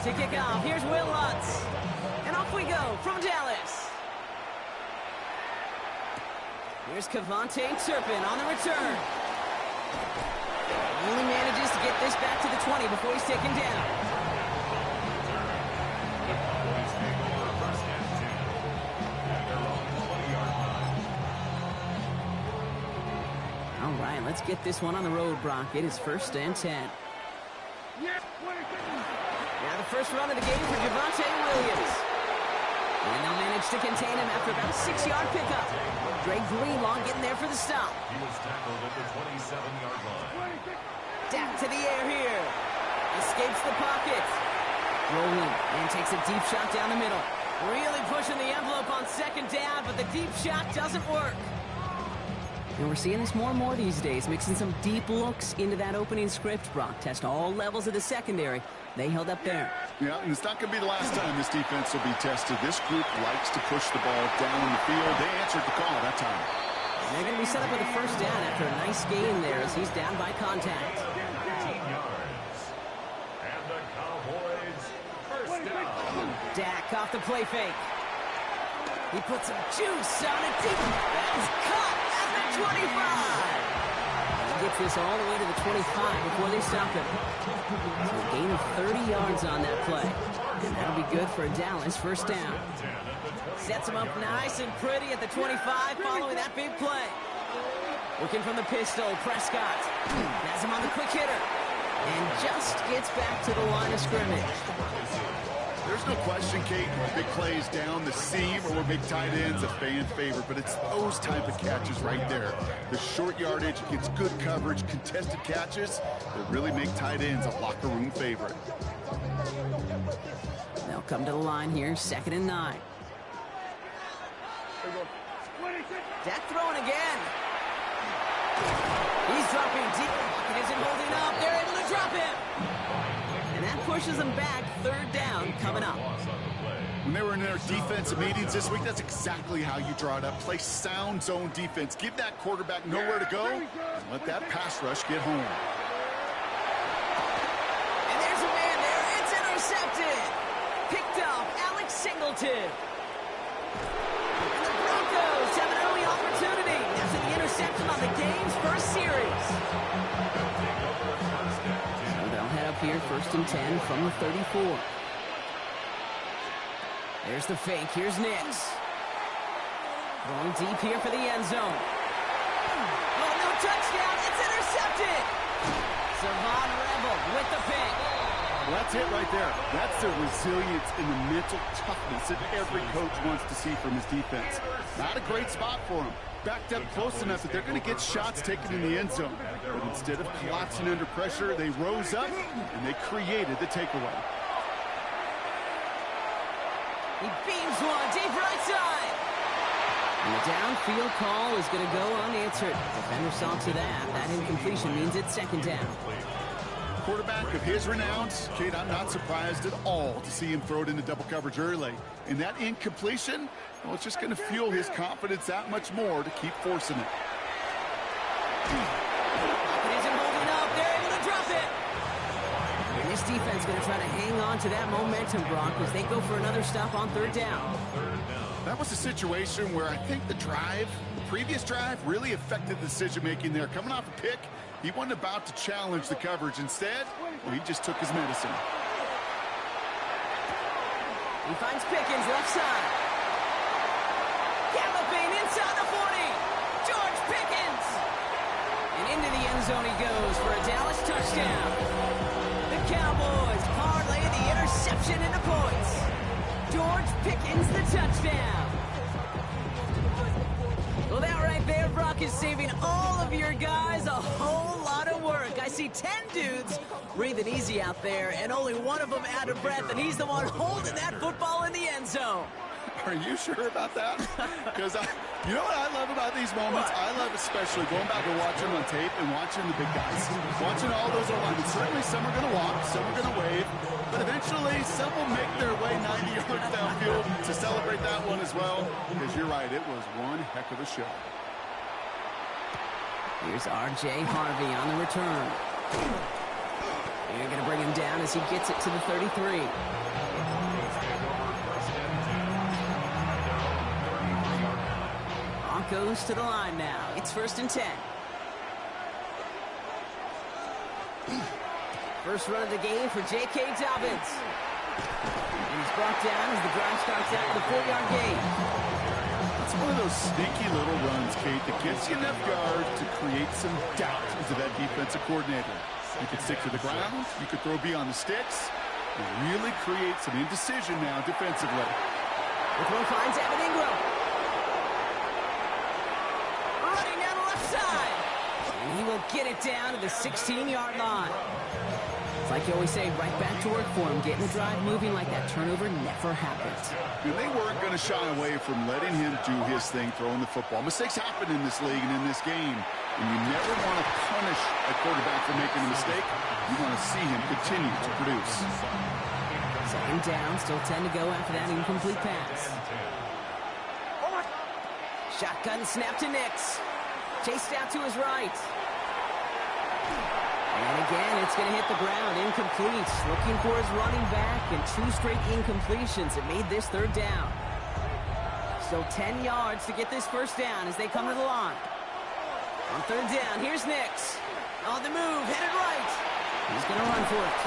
To kick off, here's Will Lutz. And off we go from Dallas. Here's Cavante Turpin on the return. Only manages to get this back to the 20 before he's taken down. All right, let's get this one on the road, Brock. It is 1st and 10. Now the first run of the game for Javonte Williams. And they'll manage to contain him after about a 6-yard pickup. Dre Greenlaw getting there for the stop. He was tackled at the 27-yard line. Dak to the air here. Escapes the pocket. Rolling and takes a deep shot down the middle. Really pushing the envelope on 2nd down, but the deep shot doesn't work. And we're seeing this more and more these days, mixing some deep looks into that opening script, Brock. Test all levels of the secondary. They held up there. Yeah, and it's not going to be the last time this defense will be tested. This group likes to push the ball down the field. They answered the call that time. And they're going to be set up with a 1st down after a nice gain there as he's down by contact. 15 yards. And the Cowboys, 1st down. Dak off the play fake. He puts some juice on it deep. That's caught at the 25. He gets this all the way to the 25 before they stop him. So a gain of 30 yards on that play. And that'll be good for a Dallas 1st down. Sets him up nice and pretty at the 25 following that big play. Working from the pistol, Prescott. Has him on the quick hitter. And just gets back to the line of scrimmage. There's no question, Kate, big plays down the seam or big tight ends a fan favorite, but it's those type of catches right there. The short yardage gets good coverage, contested catches that really make tight ends a locker room favorite. They'll come to the line here, 2nd and 9. Dak throwing again. He's dropping deep. It isn't holding up. They're able to drop him. And that pushes them back. 3rd down coming up. When they were in their defensive meetings this week, that's exactly how you draw it up. Play sound zone defense. Give that quarterback nowhere to go and let that pass rush get home. And there's a man there. It's intercepted. Picked off Alex Singleton. And the Broncos have an early opportunity after the interception on the game's first series. So they'll head up here 1st and 10 from the 34. There's the fake. Here's Nix. Going deep here for the end zone. Oh, no touchdown. It's intercepted. Savon Rebel with the pick. Well, that's it right there. That's the resilience and the mental toughness that every coach wants to see from his defense. Not a great spot for him. Backed up close enough that they're going to get shots taken in the end zone. But instead of collapsing under pressure, they rose up and they created the takeaway. He beams one deep right side. And the downfield call is going to go unanswered. Defender saw to that. That incompletion means it's 2nd down. Quarterback of his renown, Kate, I'm not surprised at all to see him throw it into double coverage early. And that incompletion, well, it's just going to fuel his confidence that much more to keep forcing it. It isn't holding up. They're able to drop it. And this defense is going to try to hang on to that momentum, Brock, as they go for another stop on 3rd down. That was a situation where I think the previous drive, really affected the decision-making there. Coming off a pick, he wasn't about to challenge the coverage. Instead, well, he just took his medicine. He finds Pickens left side. Galloping inside the 40. George Pickens. And into the end zone he goes for a Dallas touchdown. The Cowboys parlay the interception into points. George Pickens the touchdown. Well, that right there, Brock, is saving all of your guys a whole lot of work. I see 10 dudes breathing easy out there, and only one of them out of breath, and he's the one holding that football in the end zone. Are you sure about that? Because you know what I love about these moments? I love especially going back and watching on tape and watching the big guys. Watching all those alignment. Certainly some are going to walk, some are going to wave, but eventually some will make their way 90 yards downfield to celebrate that one as well. Because you're right, it was one heck of a show. Here's R.J. Harvey on the return. They're going to bring him down as he gets it to the 33. Broncos to the line now. It's 1st and 10. First run of the game for J.K. Dobbins. And he's brought down as the drive starts out with a 4-yard gain. It's one of those sneaky little runs, Kate, that gets you enough yard to create some doubt into that defensive coordinator. You could stick to the ground. You could throw beyond the sticks. You really create some indecision now defensively. The throw finds Evan Ingram. Running down the left side. And he will get it down to the 16-yard line. It's like you always say, right back to work for him. Getting the drive moving like that turnover never happened. They weren't going to shy away from letting him do his thing, throwing the football. Mistakes happen in this league and in this game. And you never want to punish a quarterback for making a mistake. You want to see him continue to produce. 2nd down, still 10 to go after that incomplete pass. Shotgun snap to Nix. Chased out to his right. And again, it's going to hit the ground. Incomplete. Looking for his running back, and 2 straight incompletions. It made this 3rd down. Still 10 yards to get this 1st down as they come to the line. On 3rd down, here's Nix. On the move, headed right. He's going to run for it.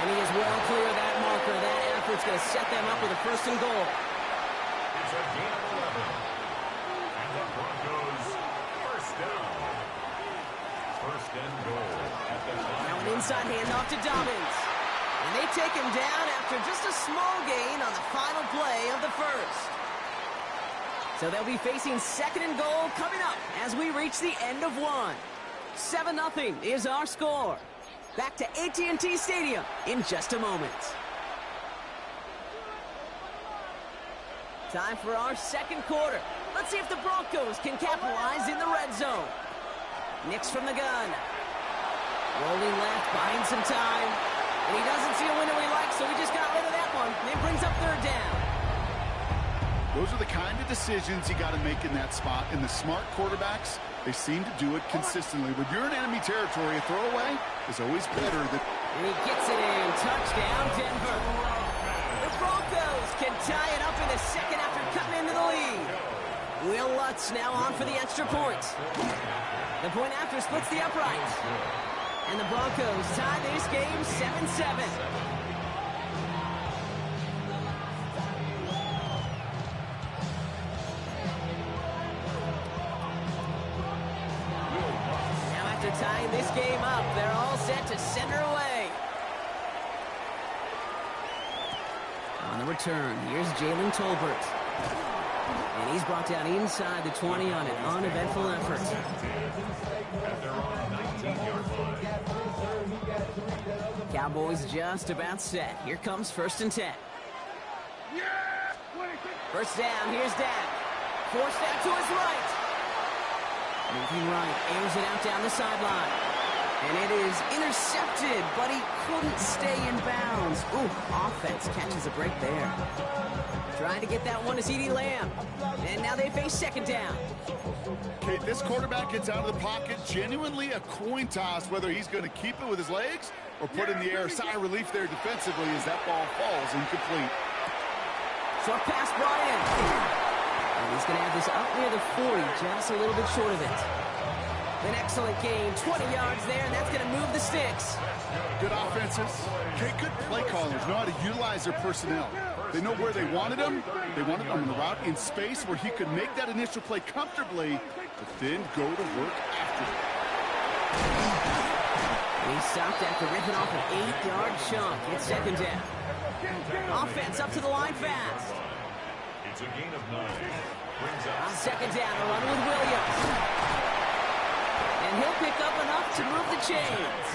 And he is well clear of that marker. That effort's going to set them up with a 1st and goal. It's a gain of 11. And the Broncos, 1st down. 1st and goal. Now an inside handoff to Dobbins. And they take him down after just a small gain on the final play of the 1st. So they'll be facing 2nd and goal coming up as we reach the end of 1. 7-0 is our score. Back to AT&T Stadium in just a moment. Time for our 2nd quarter. Let's see if the Broncos can capitalize in the red zone. Nix from the gun. Rolling left, buying some time. And he doesn't see a window he likes, so he just got rid of that one. And it brings up 3rd down. Those are the kind of decisions you got to make in that spot. And the smart quarterbacks, they seem to do it consistently. When you're in enemy territory, a throwaway is always better than... And he gets it in. Touchdown, Denver. The Broncos can tie it up in the 2nd after cutting into the lead. Will Lutz now on for the extra point. The point after splits the upright. And the Broncos tie this game 7-7. Now after tying this game up, they're all set to send her away. On the return, here's Jalen Tolbert. And he's brought down inside the 20 on an uneventful effort. Cowboys just about set. Here comes 1st and 10. 1st down, here's Dak. Forced out to his right. Moving right, airs it out down the sideline. And it is intercepted, but he couldn't stay in bounds. Ooh, offense catches a break there. Trying to get that one to CeeDee Lamb. And now they face 2nd down. Okay, this quarterback gets out of the pocket, genuinely a coin toss, whether he's going to keep it with his legs or put in the air. Sigh of relief there defensively as that ball falls incomplete. Short pass brought in. And he's going to have this up near the 40, just a little bit short of it. An excellent gain, 20 yards there, and that's going to move the sticks. Good offenses. Okay, good play callers know how to utilize their personnel. They know where they wanted him. They wanted him on the route in space where he could make that initial play comfortably, but then go to work after it. And he stopped after ripping off an 8-yard chunk. It's 2nd down. Offense up to the line fast. It's a gain of 9. Brings up On 2nd down, a run with Williams. And he'll pick up enough to move the chains.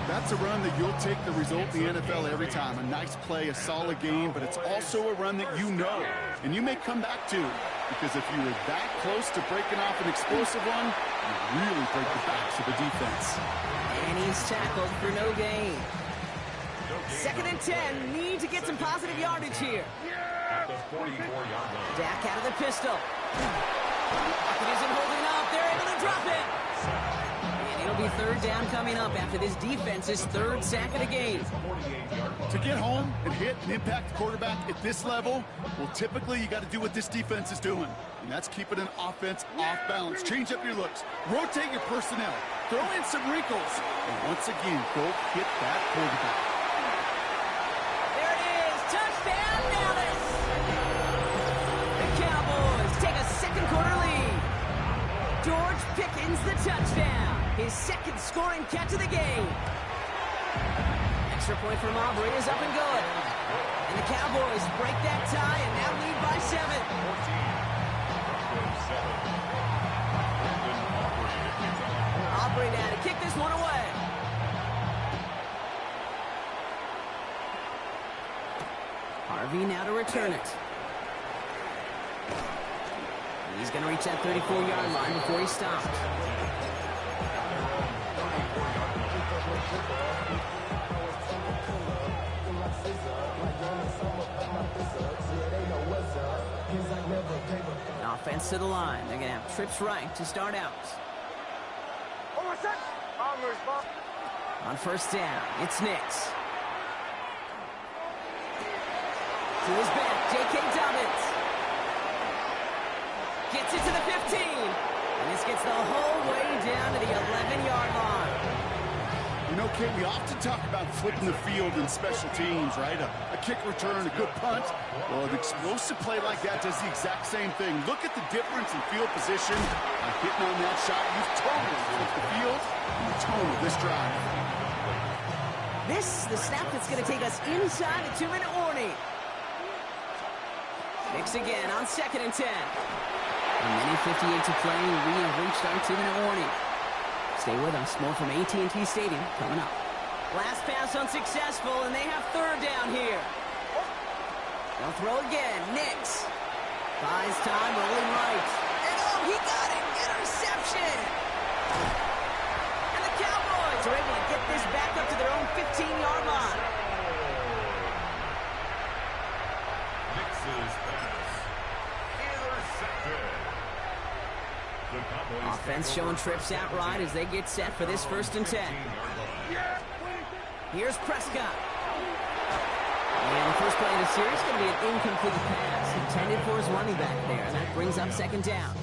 That's a run that you'll take the result in the NFL every time. A nice play, a solid game, but it's also a run that you know, and you may come back to, because if you were that close to breaking off an explosive one, you really break the backs of the defense. And he's tackled for no gain. 2nd and 10, need to get some positive yardage here. at the 44-yard line. Dak out of the pistol. Pocket isn't holding up. They're able to drop it. And it'll it'll be third down coming up after this defense's third sack of the game. To get home and hit and impact the quarterback at this level, well, typically you got to do what this defense is doing, and that's keeping an offense off balance. Change up your looks, rotate your personnel, throw in some wrinkles, and once again, go hit that quarterback. There it is, touchdown Dallas! The Cowboys take a second quarter lead. George Pickens the touchdown, his second scoring catch of the game. Extra point from Aubrey is up and good. And the Cowboys break that tie and now lead by 7. Aubrey now to kick this one away. Harvey now to return it. He's going to reach that 34-yard line before he stops. Offense to the line. They're going to have trips right to start out. On first down, it's Nix. To his back, J.K. Dobbins. Gets it to the 15. And this gets the whole way down to the 11-yard line. You know, Kate, we often talk about flipping the field in special teams, right? A kick return, a good punt. Well, an explosive play like that does the exact same thing. Look at the difference in field position. Hitting on that shot, you've totally flipped the field and the tone of this drive. This is the snap that's going to take us inside the 2-minute warning. Nix again on 2nd and 10. A minute 58 to play. We have reached our 2-minute warning. Stay with us. More from AT&T Stadium coming up. Last pass unsuccessful, and they have third down here. They'll throw again. Nix buys time, rolling right. And oh, he got it! Interception! And the Cowboys are able to get this back up to their own 15-yard line. Nix's pass. Intercepted. Offense showing trips out right as they get set for this 1st and 10. Here's Prescott. And the first play of the series is going to be an incomplete pass intended for his running back there. And that brings up 2nd down.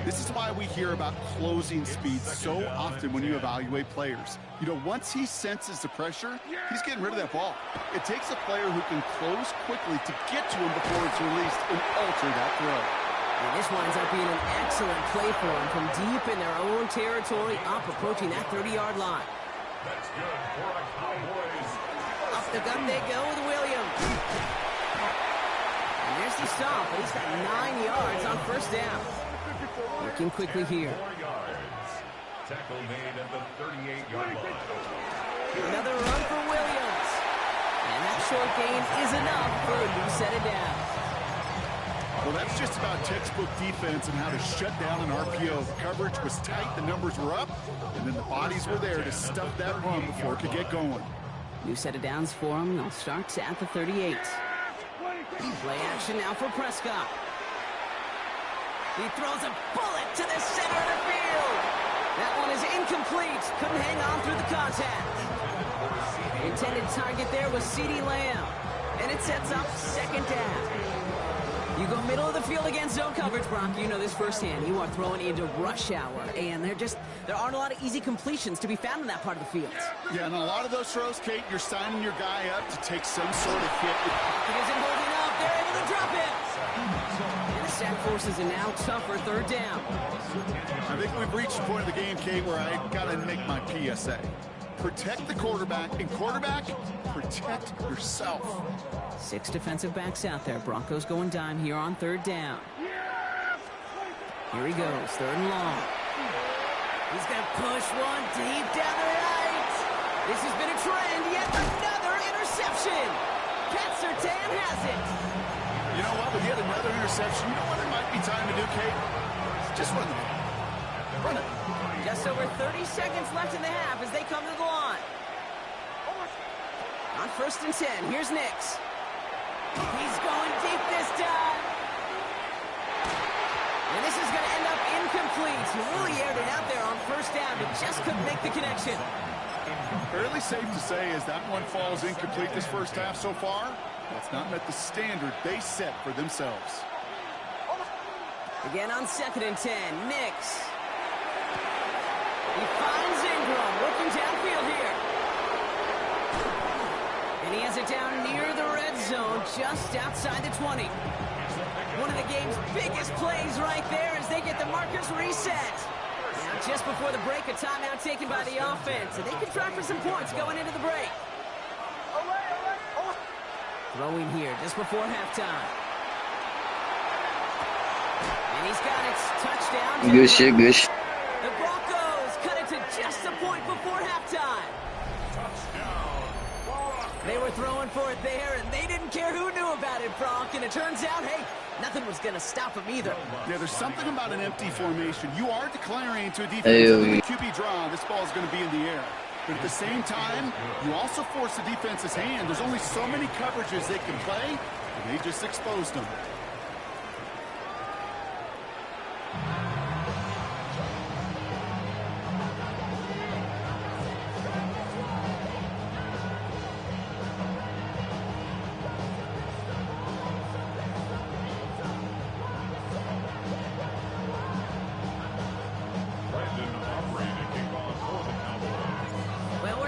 This is why we hear about closing speed so often when you evaluate players. You know, once he senses the pressure, he's getting rid of that ball. It takes a player who can close quickly to get to him before it's released and alter that throw. And this winds up being an excellent play for him from deep in their own territory, up approaching that 30-yard line. That's good for the Cowboys. Up the gut they go with Williams. And there's the stop, but he's got 9 yards on first down. Working quickly here. 4 yards. Tackle made at the 38-yard line. Another run for Williams. And that short gain is enough for a new set of downs. Well, that's just about textbook defense and how to shut down an RPO. The coverage was tight, the numbers were up, and then the bodies were there to stuff that run before it could get going. New set of downs for him. They'll start at the 38. Play action now for Prescott. He throws a bullet to the center of the field. That one is incomplete. Couldn't hang on through the contact. The intended target there was CeeDee Lamb. And it sets up 2nd down. You go middle of the field against zone coverage, Brock. You know this firsthand. You are throwing into rush hour, and there aren't a lot of easy completions to be found in that part of the field. Yeah, and a lot of those throws, Kate, you're signing your guy up to take some sort of hit. He isn't holding up. They're able to drop it. And the sack forces a now tougher 3rd down. I think we've reached the point of the game, Kate, where I got to make my PSA. Protect the quarterback, and quarterback, protect yourself. 6 defensive backs out there. Broncos going dime here on 3rd down. Here he goes, 3rd and long. He's going to push one deep down the right. This has been a trend. Yet another interception. Cat Surtain has it. You know what? With yet another interception, you know what it might be time to do, Kate? Just run the ball. Run it. Just over 30 seconds left in the half as they come to the line. On 1st and 10, here's Nix. He's going deep this time. And this is going to end up in incomplete. He really aired it out there on first down, but just couldn't make the connection. Fairly safe to say as that one falls incomplete this first half so far, that's not met the standard they set for themselves. Again on 2nd and 10, Nix. He finds Ingram, working downfield here. And he has it down near the red zone, just outside the 20. One of the game's biggest plays right there as they get the markers reset. Now just before the break, a timeout taken by the offense, and they can try for some points going into the break. Throwing here just before halftime. And he's got it. Touchdown. Good shit, good shit. The Broncos cut it to just a point before halftime. They were throwing for it there, and they didn't care who knew about it, Bronk. And it turns out, hey, nothing was going to stop them either. Yeah, there's something about an empty formation. You are declaring to a defense that with a QB draw, this ball is going to be in the air. But at the same time, you also force the defense's hand. There's only so many coverages they can play, and they just exposed them.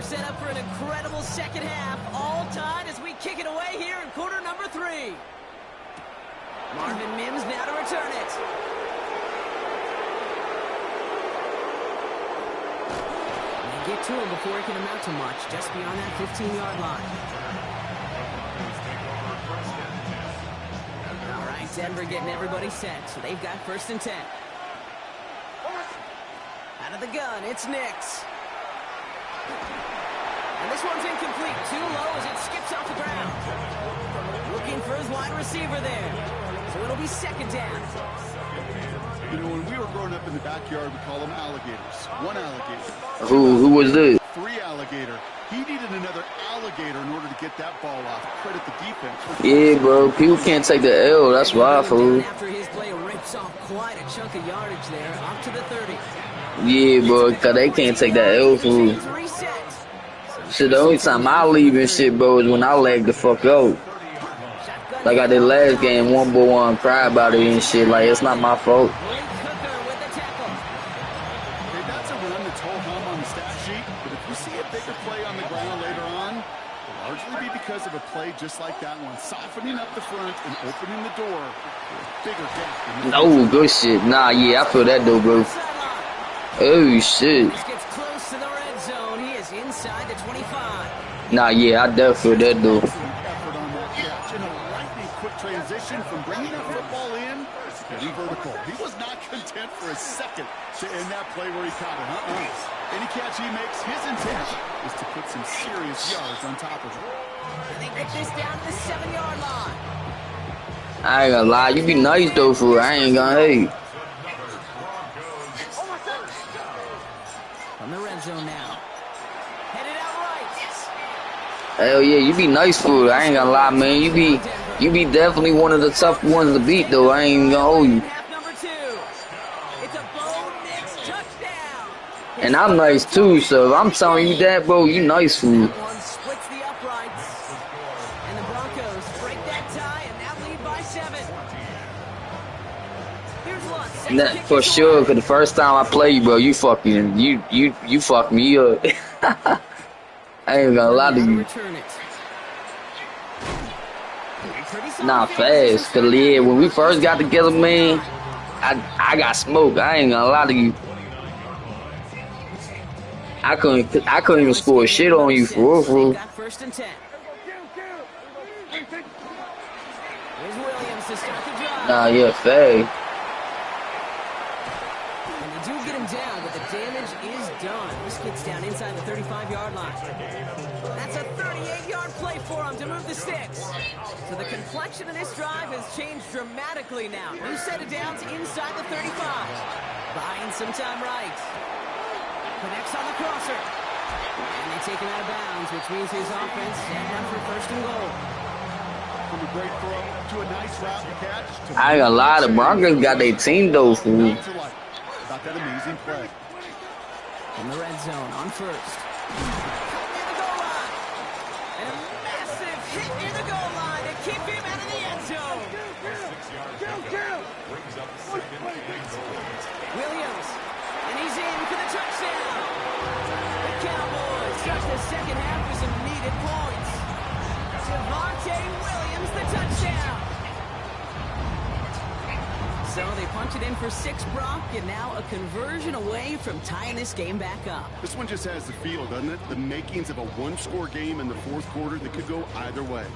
Set up for an incredible second half, all tied as we kick it away here in quarter number 3. Marvin Mims now to return it. And they get to him before he can amount to much, just beyond that 15-yard line. All right, Denver getting everybody set, so they've got 1st and 10. Out of the gun, it's Nix. And this one's incomplete. Too low as it skips off the ground. Looking for his wide receiver there. So it'll be 2nd down. You know, when we were growing up in the backyard, we call them alligators. One alligator. Who was this? 3 alligator. He needed another alligator in order to get that ball off. Credit the defense. Yeah, bro. People can't take the L. That's why, fool. After his play rips off quite a chunk of yardage there, up to the 30. Yeah, bro. Because they can't take that L, fool. Shit, the only time I leave and shit, bro, is when I lag the fuck out. Like I did last game, one boy wanted to cry about it and shit. Like, it's not my fault. Okay, that's a run that's whole hum on the stat sheet, but if we see a bigger play on the ground later on, it'll largely be because of a play just like that one, softening up the front and opening the door for a bigger gap. Oh, good shit. Nah, yeah, I feel that though, bro. Oh, shit. Inside the 25. Nah, yeah, I definitely feel that though. Effort on that catch and a lightning quick transition from bringing that football in to getting vertical. He was not content for a second to end that play where he caught it. Any catch he makes, his intent is to put some serious yards on top of it. And they get this down to the 7-yard line. I ain't gonna lie, you be nice though, fool. I ain't gonna hate. From the red zone now. Headed out right. Hell yeah, you be nice, fool. I ain't gonna lie, man. You be definitely one of the tough ones to beat, though. I ain't gonna hold you. Half number 2. It's a Bo Nix touchdown. And I'm nice too, so if I'm telling you that, bro, you nice, fool. One splits the uprights. And the Broncos break that tie and now lead by 7. Here's one. Nah, for sure, cause the first time I play you, bro, you fucking you fucked me up. I ain't gonna lie to you. Nah, fast, cause yeah, when we first got together, man, I got smoked. I ain't gonna lie to you. I couldn't even score shit on you for real, fool. First and 10. Here's Williams to start the drive. Nah, yeah, fast. And they do get him down, but the damage is done. This gets down inside the 35-yard line. That's a 38-yard play for him to move the sticks. So the complexion of this drive has changed dramatically now. New set of downs inside the 35. Buying some time right. Connects on the crosser. And they take him out of bounds, which means his offense set up for 1st and goal. From a great throw to a nice route to catch. I ain't gonna lie, the Broncos got their team though, fool. got that amazing play. In the red zone on first. In the goal line. And a massive hit in the goal line to keep him out of the end zone. 6-yard pickup brings up second and goal. Williams. And he's in for the touchdown. The Cowboys start the second half with some needed points. Javonte Williams, the touchdown. So they punch it in for 6, Brock, and now a conversion away from tying this game back up. This one just has the feel, doesn't it? The makings of a one-score game in the fourth quarter that could go either way.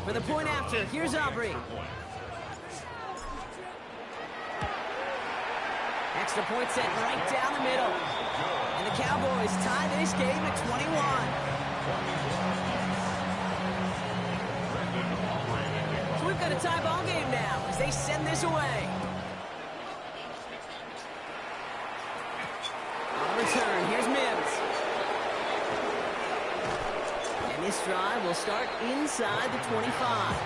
For the point after, here's Aubrey. Extra point set right down the middle. And the Cowboys tie this game at 21. So we've got a tie ball game now as they send this away. On return, here's Mims. And this drive will start inside the 25.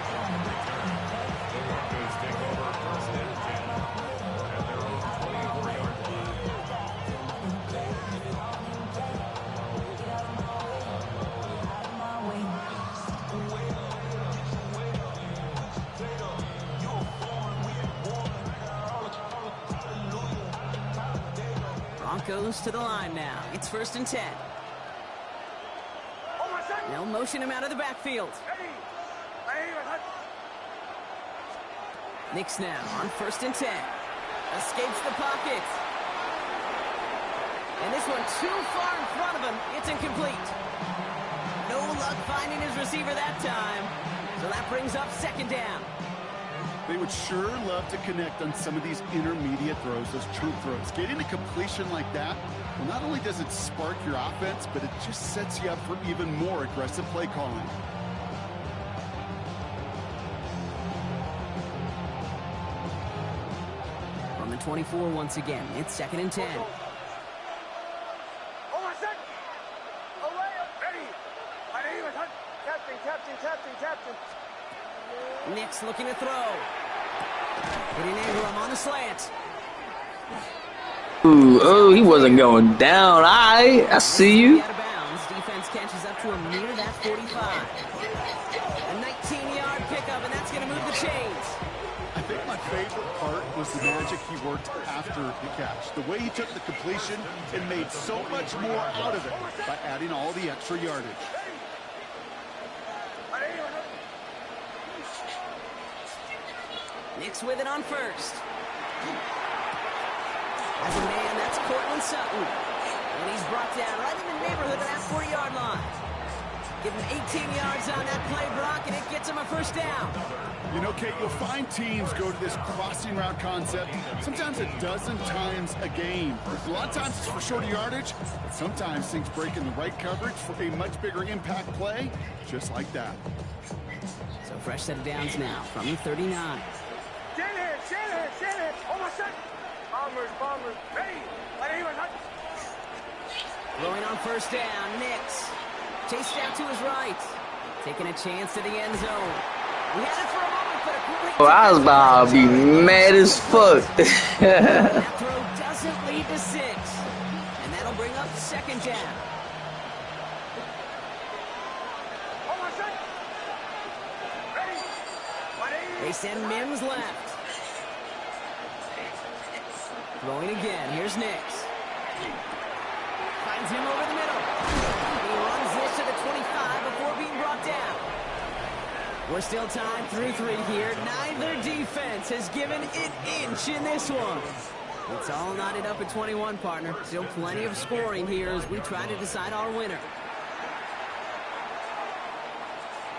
Broncos to the line now. It's 1st and 10. They'll motion him out of the backfield. Nix now on 1st and 10. Escapes the pocket. And this one too far in front of him. It's incomplete. No luck finding his receiver that time. So that brings up 2nd down. They would sure love to connect on some of these intermediate throws, those chunk throws. Getting a completion like that, well, not only does it spark your offense, but it just sets you up for even more aggressive play calling. On the 24 once again, it's 2nd and 10. Captain. Nix looking to throw. Hitting Ingram on the slant. Ooh, oh, he wasn't going down. I see you. Out of bounds. Defense catches up to him near that 45. A 19-yard pickup, and that's going to move the chains. I think my favorite part was the magic he worked after the catch. The way he took the completion and made so much more out of it by adding all the extra yardage. Nix with it on first. As a man, that's Cortland Sutton. And he's brought down right in the neighborhood of that 40-yard line. Give him 18 yards on that play, Brock, and it gets him a 1st down. You know, Kate, you'll find teams go to this crossing route concept sometimes a dozen times a game. A lot of times it's for shorter yardage, but sometimes things break in the right coverage for a much bigger impact play, just like that. So fresh set of downs now from the 39. Shanahan. Almost set. Bombers. Ready. Throwing on 1st down, Nix. Chased out to his right. Taking a chance to the end zone. He had it for a moment, but a complete... Oh, I was about to be mad as fuck. That throw doesn't lead to 6. And that'll bring up 2nd down. They send Mims left. Throwing again. Here's Nix. Finds him over the middle. He runs this to the 25 before being brought down. We're still tied 3-3 here. Neither defense has given an inch in this one. It's all knotted up at 21, partner. Still plenty of scoring here as we try to decide our winner.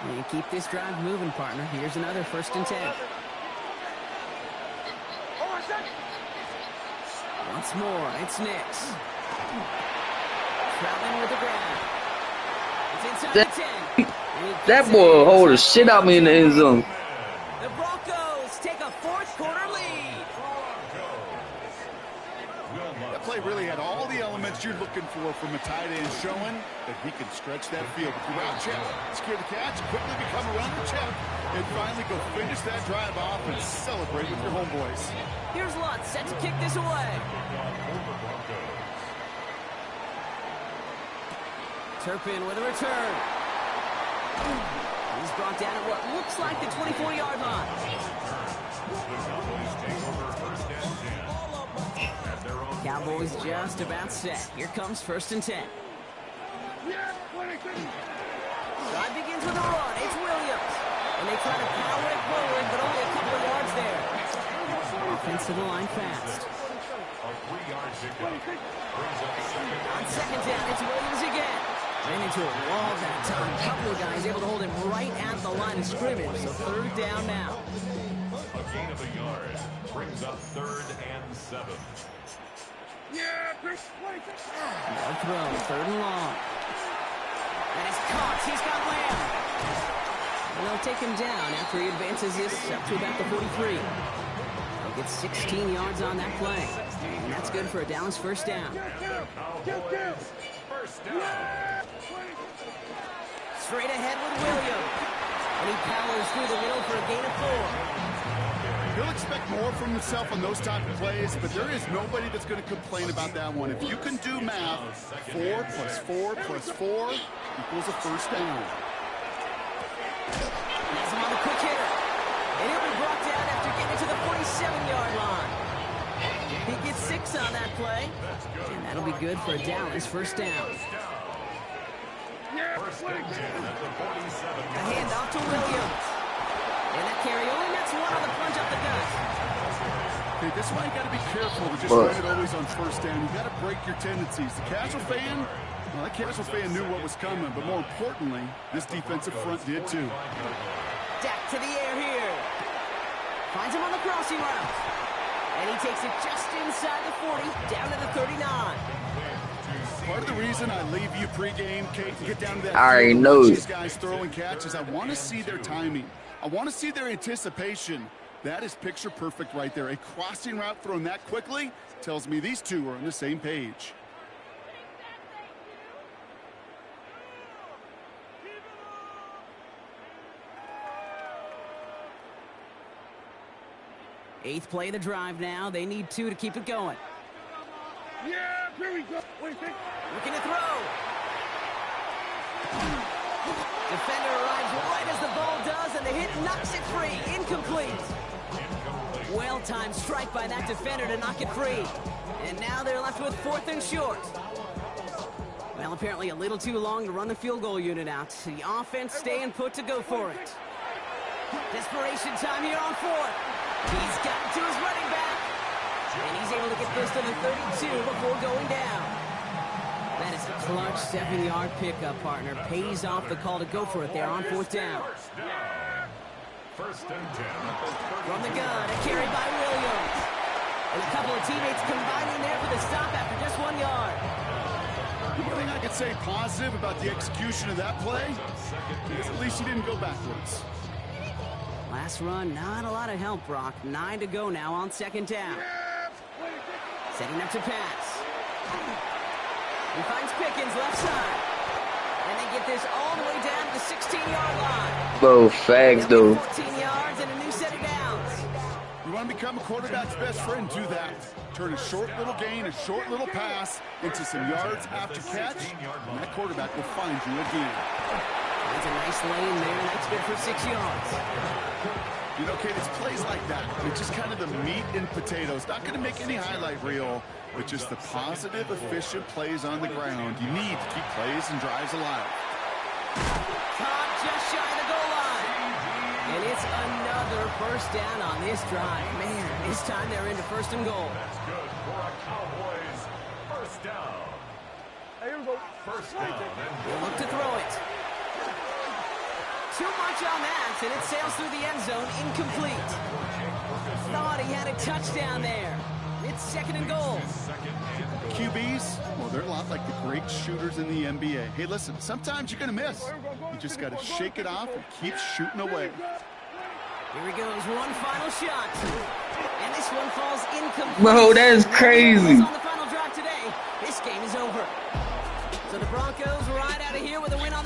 And keep this drive moving, partner. Here's another 1st and 10. Once more, it's Nix. Traveling with the grab. It's inside the 10. That boy hold the shit out me in the end zone. The Broncos take a 4th quarter lead. That play really had all the elements you'd look looking for from a tight end, showing that he can stretch that field. With the route check, secure the catch, quickly become a runner check, and finally go finish that drive off and celebrate with your homeboys. Here's Lutz set to kick this away. Turpin with a return. He's brought down at what looks like the 24-yard line. Cowboys just about set. Here comes 1st and 10. Drive begins with a run. It's Williams. And they try to power it forward, but only a couple of yards there. Offensive line fast. On 2nd down, it's Williams again. Ran into a wall that time. A couple of guys able to hold him right at the line of scrimmage. So 3rd down now. A gain of a yard brings up 3rd and 7. No throw, 3rd and long. And it's caught. He's got Lamb. And they'll take him down after he advances this up to about the 43. He'll get 16 yards on that play. And that's good for a Dallas 1st down. First down. Straight ahead with Williams. And he powers through the middle for a gain of 4. He'll expect more from himself on those type of plays, but there is nobody that's going to complain about that one. If you can do math, 4 plus 4 plus 4 equals a 1st down. Has him on the quick hitter. And he'll be brought down after getting to the 47-yard line. He gets 6 on that play. And that'll be good for a Dallas 1st down. A handoff to Williams. And that carry only nets 1 on the punch up the gut. Okay, this is why you got to be careful to just run it always on 1st down. You got to break your tendencies. The casual fan, well, that casual fan knew what was coming, but more importantly, this defensive front did too. Dak to the air here. Finds him on the crossing route. And he takes it just inside the 40, down to the 39. Part of the reason I leave you pregame, Kate, to get down to that I already field, know. watch these guys throw and catch, is I want to see their timing. I want to see their anticipation. That is picture perfect right there. A crossing route thrown that quickly tells me these two are on the same page. Eighth play of the drive now. They need 2 to keep it going. Yeah, here we go. Looking to throw. Defender arrives right as the ball does, and the hit knocks it free. Incomplete. Well-timed strike by that defender to knock it free. And now they're left with 4th and short. Well, apparently a little too long to run the field goal unit out. The offense staying put to go for it. Desperation time here on 4th. He's gotten to his running back. And he's able to get this to the 32 before going down. That is a clutch 7-yard pickup, partner. Pays off the call to go for it there on 4th down. First and 10. From the gun, a carry by Williams. And a couple of teammates combining there for the stop after just 1 yard. One thing I could say positive about the execution of that play is at least he didn't go backwards. Last run, not a lot of help, Brock. 9 to go now on 2nd down. Setting up to pass. He finds Pickens left side. And they get this all the way down to the 16-yard line. Bro, fags, though. 14 yards and a new set of downs. You want to become a quarterback's best friend, do that. Turn a short little gain, a short little pass into some yards after catch, and that quarterback will find you again. That's a nice lane there, and that's good for 6 yards. You know, Kate, it's plays like that. It's just kind of the meat and potatoes. Not going to make any highlight reel, but just the positive, efficient plays on the ground. You need to keep plays and drives alive. Caught just shy of the goal line. And it's another 1st down on this drive. Man, this time they're into 1st and goal. That's good for a Cowboys. First down. Hey, here we go. First down. They'll look to throw it. Too much on that, and it sails through the end zone, incomplete. Thought he had a touchdown there. It's 2nd and goal. QBs, well, they're a lot like the great shooters in the NBA. Hey, listen, sometimes you're going to miss. You just got to shake it off and keep shooting away. Here he goes, one final shot. And this one falls incomplete. Bro, that is crazy. On the final drive today, This game is over. So the Broncos ride out of here with a win on the